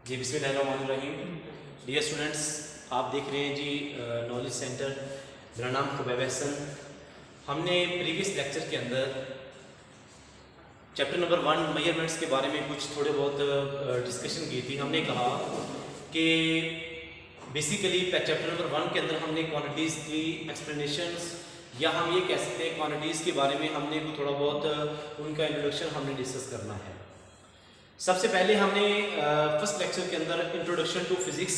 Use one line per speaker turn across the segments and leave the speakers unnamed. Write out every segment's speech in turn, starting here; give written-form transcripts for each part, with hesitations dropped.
जी बिस्मिल्लाहिर्रहमानिर्रहीम। Dear students, आप देख रहे हैं जी नॉलेज सेंटर। मेरा नाम खुबैब हसन। हमने प्रीवियस लेक्चर के अंदर चैप्टर नंबर 1 मेजरमेंट्स के बारे में कुछ थोड़े बहुत डिस्कशन की थी। हमने कहा कि बेसिकली चैप्टर नंबर 1 के अंदर हमने क्वांटिटीज़ की एक्सप्लेनेशंस या हम ये कह सकते हैं क्वांटिटीज़ के बारे में हमने थोड़ा बहुत उनका इंट्रोडक्शन हमने डिस्कस करना है। सबसे पहले हमने फर्स्ट लेक्चर के अंदर introduction to physics,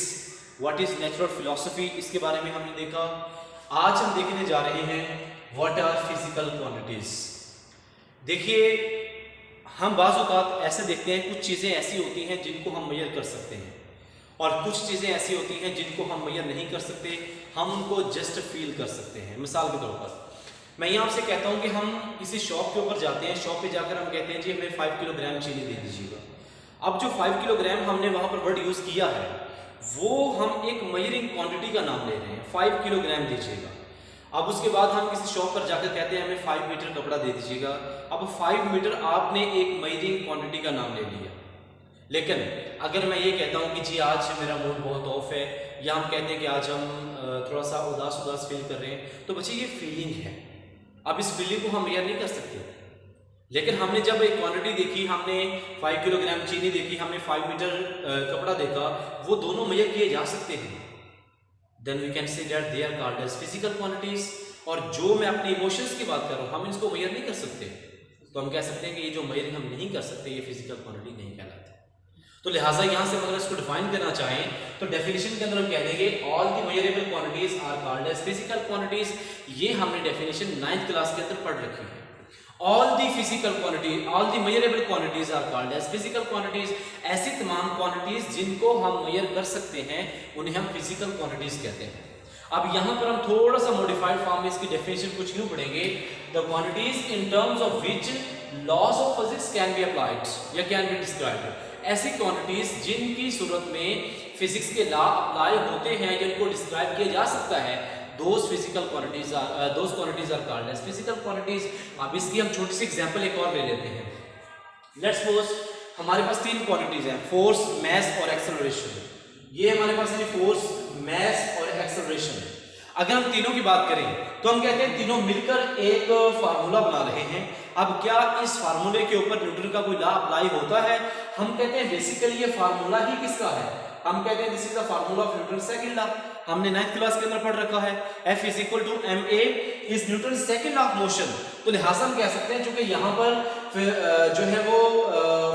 what is natural philosophy, इसके बारे में हमने देखा। आज हम देखने जा रहे हैं व्हाट आर फिजिकल क्वांटिटीज। देखिए, हम बाज़ औक़ात ऐसे देखते हैं कुछ चीज़ें ऐसी होती हैं जिनको हम मेजर कर सकते हैं और कुछ चीज़ें ऐसी होती हैं जिनको हम मेजर नहीं कर सकते, हम उनको जस्ट फील कर सकते हैं। मिसाल के तौर पर मैं यहाँ आपसे कहता हूँ कि हम किसी शॉप के ऊपर जाते हैं, शॉप पे जाकर हम कहते हैं जी हमें 5 किलोग्राम चीनी दे दीजिएगा। अब जो 5 किलोग्राम हमने वहाँ पर वर्ड यूज़ किया है वो हम एक मेजरिंग क्वांटिटी का नाम ले रहे हैं, 5 किलोग्राम दीजिएगा। अब उसके बाद हम किसी शॉप पर जाकर कहते हैं हमें 5 मीटर कपड़ा दे दीजिएगा। अब 5 मीटर आपने एक मेजरिंग क्वांटिटी का नाम ले लिया। लेकिन अगर मैं ये कहता हूँ कि जी आज मेरा मूड बहुत ऑफ है, या हम कहते हैं कि आज हम थोड़ा सा उदास उदास फील कर रहे हैं, तो बच्चे ये फीलिंग है। अब इस फीलिंग को हम मेजर नहीं कर सकते। लेकिन हमने जब एक क्वांटिटी देखी, हमने 5 किलोग्राम चीनी देखी, हमने 5 मीटर कपड़ा देखा, वो दोनों मेजर किए जा सकते हैं। Then we can say that they are called as physical quantities. और जो मैं अपने इमोशंस की बात कर रहा हूँ, हम इसको मेजर नहीं कर सकते, तो हम कह सकते हैं कि ये जो मेजर हम नहीं कर सकते, ये फिजिकल क्वांटिटी नहीं कहलाती। तो लिहाजा यहाँ से अगर इसको डिफाइन करना चाहें तो डेफिनेशन के अंदर हम कह देंगे all the measurable quantities are called as physical quantities. ये हमने डेफिनेशन 9th क्लास के अंदर पढ़ रखी है। All the physical quantity, all the measurable quantities are called as physical quantities. ऐसी तमाम क्वांटिटीज जिनको हम मेजर कर सकते हैं उन्हें हम फिजिकल क्वांटिटीज कहते हैं। अब यहाँ पर हम थोड़ा सा मॉडिफाइड फॉर्म में इसकी डेफिनेशन कुछ यूं पढ़ेंगे, the quantities in terms of which laws of physics can be applied या कैन बी डिस्क्राइब्ड। ऐसी क्वांटिटीज जिनकी सूरत में फिजिक्स के लॉ अप्लाई होते हैं, जिनको डिस्क्राइब किया जा सकता है, those quantities are called as physical quantities। अब इसकी हम छोटी सी एग्जांपल एक और ले लेते हैं। लेट्स सपोज हमारे पास 3 क्वांटिटीज हैं, फोर्स, मास और एक्सेलरेशन। ये हमारे पास है फोर्स, मास और एक्सेलरेशन। अगर हम तीनों की बात करें तो हम कहते हैं तीनों मिलकर एक फार्मूला बना रहे हैं। अब क्या इस फार्मूले के ऊपर न्यूटन का कोई लॉ अप्लाई होता है? हम कहते हैं बेसिकली ये फार्मूला ही किसका है? हम कहते हैं this is the formula of Newton second law. हमने 9th क्लास के अंदर पढ़ रखा है, F is equal to ma is Newton second law of motion. तो लिहाजा हम कह सकते हैं क्योंकि यहाँ पर जो है वो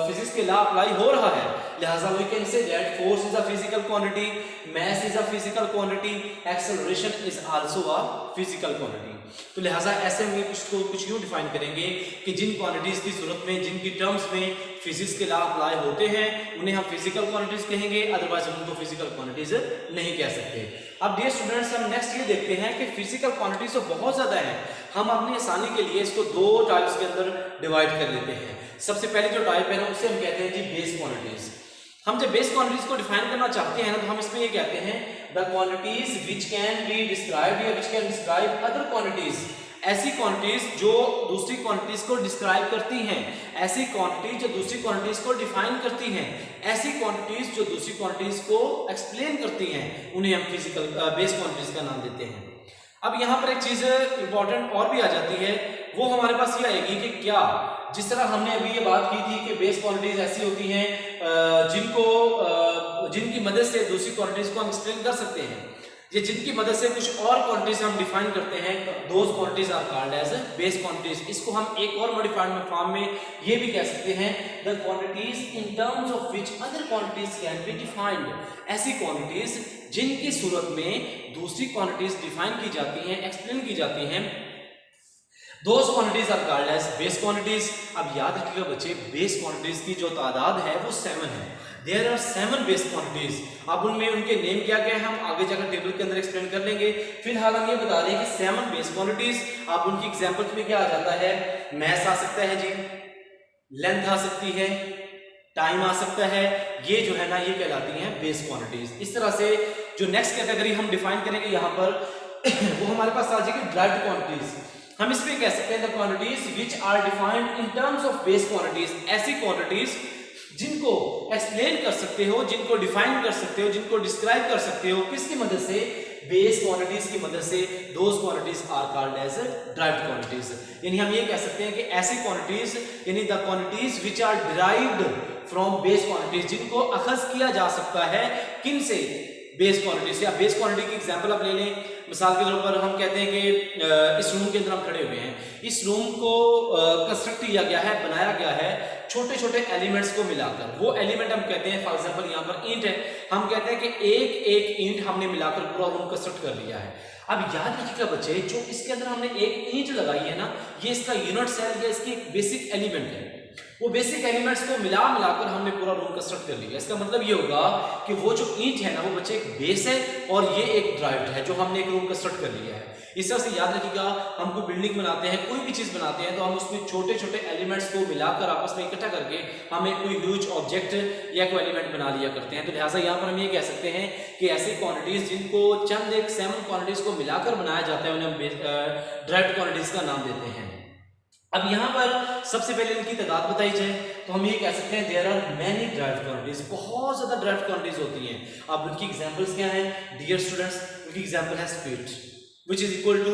फिजिक्स के लॉ अप्लाई हो रहा है, लिहाजा we can say that force is a physical quantity, mass is a physical quantity, acceleration is also a physical quantity. तो लिहाजा ऐसे हम कुछ यूं डिफाइन करेंगे कि जिन क्वांटिटीज की सूरत में, जिनकी टर्म्स में फिजिक्स के लॉ अप्लाई होते हैं, उन्हें हम फिजिकल क्वांटिटीज कहेंगे, अदरवाइज हम उनको फिजिकल क्वांटिटीज नहीं कह सकते। अब डियर स्टूडेंट्स, हम नेक्स्ट ये देखते हैं कि फिजिकल क्वांटिटीज तो बहुत ज्यादा है। हम अपनी आसानी के लिए इसको 2 टाइप्स के अंदर डिवाइड कर लेते हैं। सबसे पहले जो टाइप है ना, उसे हम कहते हैं जी बेस क्वांटिटीज। हम जब बेस क्वांटिटीज को डिफाइन करना चाहते हैं ना, तो हम इसमें ये कहते हैं the quantities which can be described या which can describe other quantities. ऐसी क्वांटिटीज जो दूसरी क्वांटिटीज को डिस्क्राइब करती हैं, ऐसी क्वांटिटीज जो दूसरी क्वांटिटीज को डिफाइन करती हैं, ऐसी क्वांटिटीज जो दूसरी क्वांटिटीज को एक्सप्लेन करती हैं, उन्हें हम फिजिकल बेस क्वांटिटीज का नाम देते हैं। अब यहाँ पर एक चीज इंपॉर्टेंट और भी आ जाती है, वो हमारे पास ये आएगी कि क्या जिस तरह हमने अभी ये बात की थी कि बेस क्वांटिटीज ऐसी होती हैं जिनकी मदद से दूसरी क्वांटिटीज को हम एक्सप्लेन कर सकते हैं, ये जिनकी मदद से कुछ और क्वांटिटीज हम डिफाइन करते हैं, those quantities are called as base quantities. इसको हम एक और मॉडिफाइड फॉर्म में ये भी कह सकते हैं, the quantities in terms of which other quantities can be defined. ऐसी क्वांटिटीज जिनकी सूरत में दूसरी क्वांटिटीज डिफाइन की जाती हैं, एक्सप्लेन की जाती हैं, those quantities are called as base quantities. अब याद रखिएगा बच्चे, बेस क्वांटिटीज की जो तादाद है वो 7 है। There are 7 base quantities. अब उनमें उनके नेम क्या क्या है हम आगे जाकर टेबल के अंदर एक्सप्लेन कर लेंगे। फिलहाल हम ये बता दें कि 7 बेस क्वांटिटीज। अब उनकी एग्जांपल्स में क्या आ जाता है? मास आ सकता है जी, लेंथ आ सकती है, टाइम आ सकता है, ये जो है ना ये कहलाती हैं बेस क्वांटिटीज। इस तरह से जो नेक्स्ट कैटेगरी हम डिफाइन करेंगे यहाँ पर वो हमारे पास आ जाएगी ड्राइव्ड क्वांटिटीज। हम इसमें कह सकते हैं the quantities which are defined in terms of base quantities. ऐसी क्वांटिटीज जिनको एक्सप्लेन कर सकते हो, जिनको डिफाइन कर सकते हो, जिनको डिस्क्राइब कर सकते हो, किसकी मदद से? बेस क्वांटिटीज की मदद से। Those quantities are called as derived quantities. यानी हम ये कह सकते हैं कि ऐसी क्वांटिटीज, यानी the quantities which are derived from base quantities, जिनको अखज किया जा सकता है किन से? बेस क्वांटिटी से। अब बेस क्वांटिटी की एग्जांपल आप ले लें, मिसाल के तौर पर हम कहते हैं कि इस रूम के अंदर हम खड़े हुए हैं, इस रूम को कंस्ट्रक्ट किया गया है, बनाया गया है छोटे छोटे एलिमेंट्स को मिलाकर। वो एलिमेंट हम कहते हैं, फॉर एग्जांपल यहाँ पर ईंट है, हम कहते हैं कि एक एक ईंट हमने मिलाकर पूरा रूम कंस्ट्रक्ट कर लिया है। अब याद रखिएगा बच्चे, जो इसके अंदर हमने एक ईंट लगाई है ना, ये इसका यूनिट सेल या इसकी बेसिक एलिमेंट है। वो बेसिक एलिमेंट्स को मिलाकर हमने पूरा रूम कंस्ट्रक्ट कर लिया। इसका मतलब ये होगा कि वो जो ईंट है ना, वो बच्चे एक बेस है और ये एक ड्राइव्ड है, जो हमने एक रूम कंस्ट्रक्ट कर लिया है। इस तरह से याद रखिएगा, हम कोई बिल्डिंग बनाते हैं, कोई भी चीज बनाते हैं, तो हम उसमें छोटे छोटे एलिमेंट्स को मिलाकर आपस में इकट्ठा करके हम एक कोई ह्यूज ऑब्जेक्ट या कोई एलिमेंट बना लिया करते हैं। तो लिहाजा यहाँ पर हम ये कह सकते हैं कि ऐसी क्वांटिटीज जिनको चंद एक 7 क्वांटिटीज को मिलाकर बनाया जाता है, उन्हें हम ड्राइव्ड क्वांटिटीज का नाम देते हैं। अब यहाँ पर सबसे पहले इनकी तादाद बताई जाए तो हम ये कह सकते हैं there are many derived quantities, बहुत ज्यादा ड्राइव्ड क्वांटिटीज होती हैं। अब उनकी एग्जांपल्स क्या हैं? डियर स्टूडेंट्स, उनकी एग्जांपल है speed which is equal to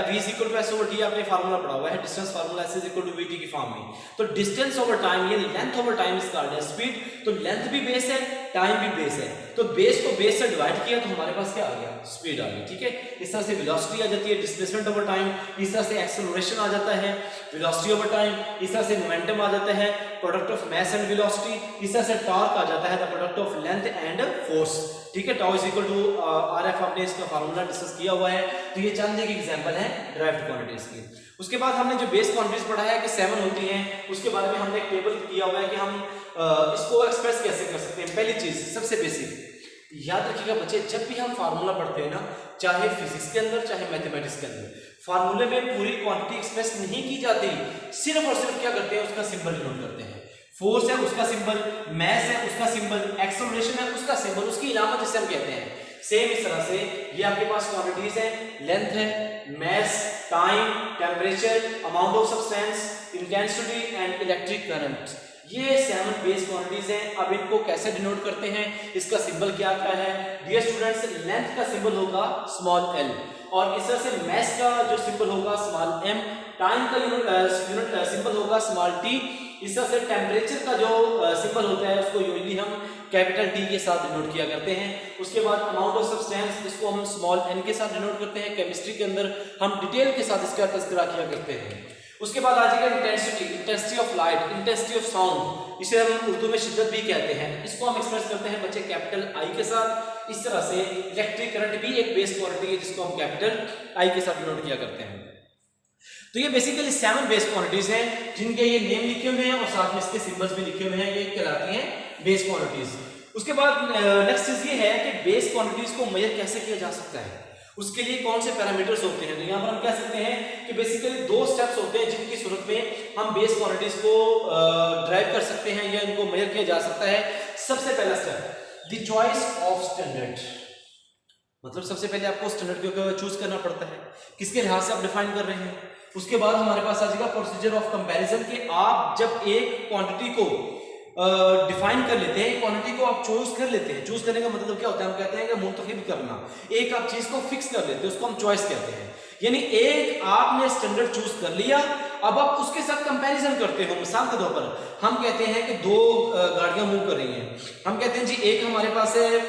v is equal to s over t, आपने फार्मूला पढ़ा हुआ है, distance formula s is equal to vt की फॉर्म में। तो डिस्टेंस ओवर टाइम, ये length over time is called as speed. तो length भी बेस है, टाइम भी बेस है, तो बेस को बेस से डिवाइड किया तो हमारे पास क्या आ गया? स्पीड आ गई। ठीक है, इस तरह से वेलोसिटी आ जाती है, डिस्प्लेसमेंट ओवर टाइम, इस तरह से एक्सेलरेशन आ जाता है, वेलोसिटी ओवर टाइम, इस तरह से मोमेंटम आ जाता है, product of mass and velocity, इस तरह से टॉर्क आ जाता है, the product of length and force. ठीक है, tau is equal to RF, आपने इसका फार्मूला डिस्कस किया हुआ है। तो ये चंद एक एग्जांपल है ड्राइव्ड क्वांटिटीज की। उसके बाद हमने जो बेस क्वांटिटीज पढ़ा है कि 7 होती हैं, उसके बारे में हमने एक टेबल किया हुआ है कि हम इसको एक्सप्रेस कैसे कर सकते हैं। पहली चीज, सबसे बेसिक याद रखिएगा बच्चे, जब भी हम फार्मूला पढ़ते हैं ना, चाहे फिजिक्स के अंदर चाहे मैथमेटिक्स के अंदर, फार्मूले में पूरी क्वांटिटी एक्सप्रेस नहीं की जाती, सिर्फ और सिर्फ क्या करते हैं? उसका सिंबल डिनोट करते हैं। फोर्स है उसका सिंबल, मास है उसका सिंबल, एक्सेलरेशन है उसका सिंबल, उसकी इलामत जिसे हम कहते हैं। सेम इस तरह से ये आपके पास क्वांटिटीज हैं, लेंथ है, mass, time, temperature, amount of substance, intensity and electric current, ये 7 बेस क्वांटिटीज हैं। अब इनको कैसे डिनोट करते हैं? इसका सिंबल क्या क्या है? डियर स्टूडेंट्स, लेंथ का सिंबल होगा स्मॉल l, और इस तरह से मास का जो सिंबल होगा स्मॉल m, टाइम का यूनिट सिंबल होगा स्मॉल t, इस तरह से टेम्परेचर का जो सिंबल होता है उसको यूजुअली हम कैपिटल T के साथ डिनोट किया करते हैं। उसके बाद अमाउंट ऑफ सब्सटेंस, इसको हम स्मॉल n के साथ डिनोट करते हैं। केमिस्ट्री के अंदर हम डिटेल के साथ इसका तज़किरा किया करते हैं। उसके बाद आ जाएगा intensity, intensity of light, intensity of sound, इसे हम उर्दू में शिद्दत भी कहते हैं। इसको हम एक्सप्रेस करते हैं बच्चे कैपिटल I के साथ। इस तरह से इलेक्ट्रिक करंट भी एक बेस क्वांटिटी है जिसको हम कैपिटल I के साथ डिनोट किया करते हैं। तो ये बेसिकली 7 बेस क्वांटिटीज हैं जिनके ये नेम लिखे हुए हैं और साथ में इसके सिंबल्स भी लिखे हुए हैं, ये कहलाती हैं बेस क्वांटिटीज। उसके बाद नेक्स्ट चीज ये है कि बेस क्वांटिटीज को मेजर कैसे किया जा सकता है, उसके लिए कौन से पैरामीटर्स होते हैं। तो यहाँ पर हम कह सकते हैं कि बेसिकली 2 स्टेप्स होते हैं जिनकी सूरत में हम बेस क्वांटिटीज को ड्राइव कर सकते हैं या इनको मेजर किया जा सकता है। सबसे पहला step, the choice of standard, मतलब सबसे पहले आपको स्टैंडर्ड को चूज करना पड़ता है, किसके लिहाज से आप डिफाइन कर रहे हैं। उसके बाद हमारे पास आ जाएगा प्रोसीजर ऑफ कंपैरिजन, कि आप जब एक क्वांटिटी को डिफाइन कर लेते हैं, क्वांटिटी को आप चूज कर लेते हैं। चूज करने का मतलब क्या होता है? हम कहते हैं कि मुंतखब करना, एक आप चीज को फिक्स कर लेते हैं, उसको हम चॉइस कहते हैं। यानी एक आपने स्टैंडर्ड चूज कर लिया, अब आप उसके साथ कंपैरिजन करते हो। मिसाल के तौर पर हम कहते हैं कि 2 गाड़ियां मूव कर रही हैं, हम कहते हैं जी एक हमारे पास है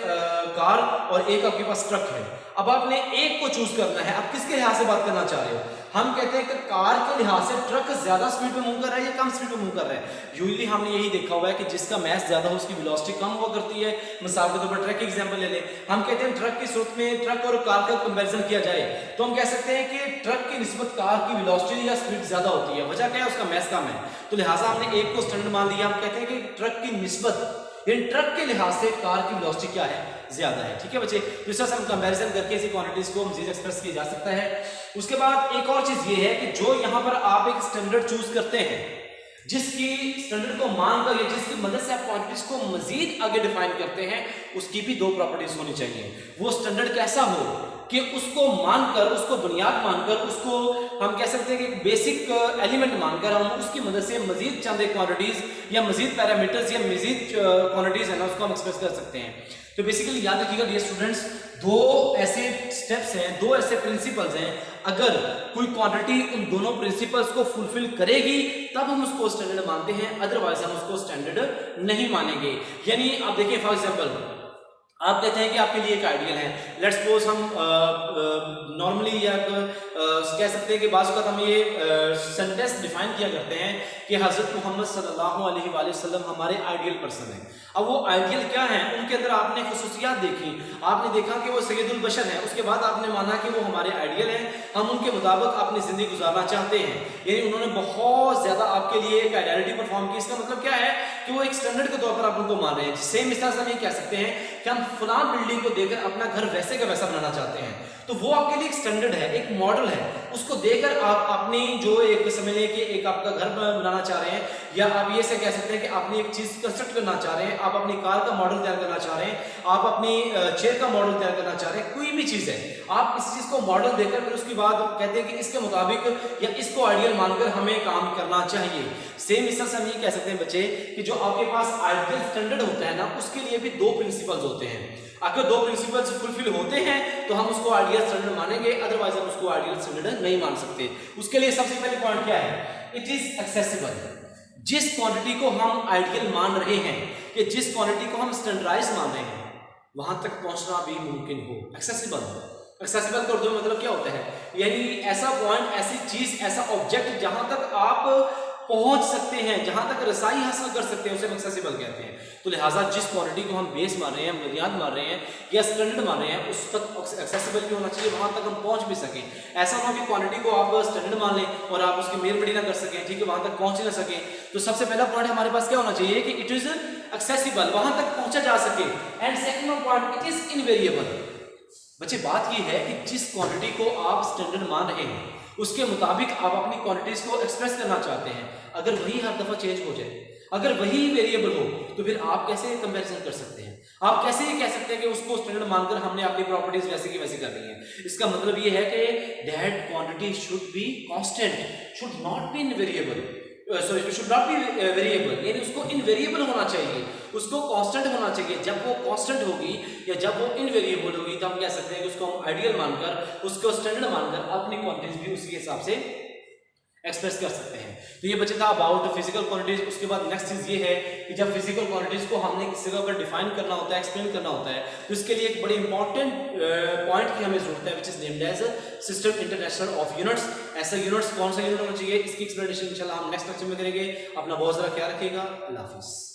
कार और एक आपके पास ट्रक है। अब आपने एक को चूज करना है, आप किसके लिहाज से बात करना चाह रहे हो? हम कहते हैं कि कार के लिहाज से ट्रक ज्यादा स्पीड पे मूव कर रहा है या कम स्पीड पे मूव कर रहा है। यूजुअली हमने यही देखा हुआ है कि जिसका मास ज्यादा हो उसकी वेलोसिटी कम हुआ करती है। मिसाल के तौर पर ट्रक की एग्जांपल ले लें, हम कहते हैं ट्रक की सूरत में ट्रक और कार का कंपैरिजन किया जाए तो हम कह सकते हैं कि ट्रक की निस्बत कार की वेलोसिटी या स्पीड ज्यादा होती है। वजह क्या है? उसका मास कम है, तो लिहाजा हमने एक को स्टैंडर्ड मान लिया। हम कहते हैं कि ट्रक की निस्बत, यानी ट्रक के लिहाज से कार की वेलोसिटी क्या है? ज्यादा है। ठीक है बच्चे, तो इस तरह से हम कंपैरिजन करके ऐसी क्वांटिटीज को मजीद एक्सप्रेस किया जा सकता है। उसके बाद एक और चीज ये है कि जो यहाँ पर आप एक स्टैंडर्ड चूज करते हैं, जिसकी स्टैंडर्ड को मानकर या जिसकी मदद से आप क्वांटिटीज को मजीद आगे डिफाइन करते हैं, उसकी भी 2 प्रॉपर्टीज होनी चाहिए। वो स्टैंडर्ड कैसा हो कि उसको मानकर, उसको बुनियाद मानकर, उसको हम कह सकते हैं कि एक बेसिक एलिमेंट मानकर हम उसकी मदद से मजीद चंद क्वांटिटीज या मजीद पैरामीटर्स या मजीद क्वांटिटीज है ना उसको हम एक्सप्रेस कर सकते हैं। तो बेसिकली याद रखिएगा डियर स्टूडेंट्स, 2 ऐसे स्टेप्स हैं, 2 ऐसे प्रिंसिपल्स हैं, अगर कोई क्वांटिटी उन दोनों प्रिंसिपल्स को फुलफिल करेगी तब हम उसको स्टैंडर्ड मानते हैं, अदरवाइज हम उसको स्टैंडर्ड नहीं मानेंगे। यानी आप देखिए फॉर एग्जांपल आप कहते हैं कि आपके लिए एक आइडियल है, लेट्स सपोज हम नॉर्मली या कह सकते हैं कि बाज़ वक़्त हम ये सेंटेंस डिफाइन किया करते हैं कि हज़रत मोहम्मद सल्लल्लाहु अलैहि वसल्लम हमारे आइडियल पर्सन हैं। अब वो आइडियल क्या है, उनके अंदर आपने खुसूसियात देखी, आपने देखा कि वो सैयदुल बशर हैं, उसके बाद आपने माना कि वो हमारे आइडियल हैं, हम उनके मुताबिक अपनी ज़िंदगी गुजारना चाहते हैं। यानी उन्होंने बहुत ज़्यादा आपके लिए एक आइडेंटिटी परफॉर्म की। इसका मतलब क्या है कि वो एक स्टैंडर्ड के तौर पर आप उनको मान रहे हैं। सेम मिसाल से हम ये कह सकते हैं कि हम फलां बिल्डिंग को देखकर अपना घर वैसे का वैसा बनाना चाहते हैं, तो वो आपके लिए एक स्टैंडर्ड है, एक मॉडल है। उसको देखकर आप अपनी जो एक समझ लें कि एक आपका घर बनाना चाह रहे हैं, या आप ये से कह सकते हैं कि अपनी एक चीज़ कंस्ट्रक्ट करना चाह रहे हैं, आप अपनी कार का मॉडल तैयार करना चाह रहे हैं, आप अपनी चेयर का मॉडल तैयार करना चाह रहे हैं, कोई भी चीज़ है, आप इस चीज़ को मॉडल देकर फिर उसके बाद कहते हैं कि इसके मुताबिक या इसको आइडियल मानकर हमें काम करना चाहिए। सेम इससे हम ये कह सकते हैं बच्चे कि जो आपके पास आइडियल स्टैंडर्ड होता है ना, उसके लिए भी 2 प्रिंसिपल्स होते हैं। अगर 2 प्रिंसिपल्स फुलफिल होते हैं तो हम उसको आइडियल स्टैंडर्ड मानेंगे, अदरवाइज हम उसको आइडियल स्टैंडर्ड नहीं मान सकते। उसके लिए सबसे पहले पॉइंट क्या है, इट इज एक्सेसिबल। जिस क्वांटिटी को हम आइडियल मान रहे हैं कि जिस क्वांटिटी को हम स्टैंडर्डाइज मान रहे हैं, वहां तक पहुंचना भी मुमकिन हो, एक्सेसिबल हो। एक्सेसिबल का उर्दू में मतलब क्या होता है, यानी ऐसा पॉइंट, ऐसी चीज, ऐसा ऑब्जेक्ट जहां तक आप पहुंच सकते हैं, जहां तक रसाई हासिल कर सकते हैं, उसे हम एक्सेसिबल कहते हैं। तो लिहाजा जिस क्वांटिटी को हम बेस मान रहे हैं, बुनियाद मान रहे हैं या स्टैंडर्ड मान रहे हैं, उस तक एक्सेसिबल भी होना चाहिए, वहां तक हम पहुंच भी सकें। ऐसा ना हो कि क्वांटिटी को आप स्टैंडर्ड मान लें और आप उसकी मेल ना कर सकें, ठीक है, वहां तक पहुंच ना सकें। तो सबसे पहला पॉइंट हमारे पास क्या होना चाहिए कि इट इज एक्सेसिबल, वहां तक पहुंचा जा सके। And second point, it is invariable. बच्चे बात ये है कि जिस क्वांटिटी को आप स्टैंडर्ड मान रहे हैं उसके मुताबिक आप अपनी क्वांटिटीज को एक्सप्रेस करना चाहते हैं, अगर वही हर दफा चेंज हो जाए, अगर वही वेरिएबल हो, तो फिर आप कैसे कंपैरिजन कर सकते हैं? आप कैसे ये कह सकते हैं कि उसको स्टैंडर्ड मानकर हमने अपनी प्रॉपर्टीज वैसे की वैसी कर दी है? इसका मतलब ये है कि that quantity should be constant, should not be variable, sorry should not be variable, यानी उसको इनवेरिएबल होना चाहिए, उसको कांस्टेंट होना चाहिए। जब वो कांस्टेंट होगी या जब वो इनवेरिएबल होगी तो हम कह सकते हैं कि उसको हम आइडियल मानकर, उसको स्टैंडर्ड मानकर अपनी क्वांटिटीज भी उसी हिसाब से एक्सप्रेस कर सकते हैं। तो ये बच्चे था अबाउट फिजिकल क्वांटिटीज। उसके बाद नेक्स्ट चीज ये है कि जब फिजिकल क्वांटिटीज को हमने किसी जगह पर डिफाइन करना होता है, एक्सप्लेन करना होता है, तो इसके लिए एक बड़ी इंपॉर्टेंट पॉइंट की हमें जरूरत है, which is named as system international of units. ऐसा यूनिट्स कौन सा यूनिट होना चाहिए, इसकी एक्सप्लेनेशन इंशाल्लाह हम नेक्स्ट लेक्चर में करेंगे। अपना बहुत सारा ख्याल रखिएगा। अल्लाह हाफिज़।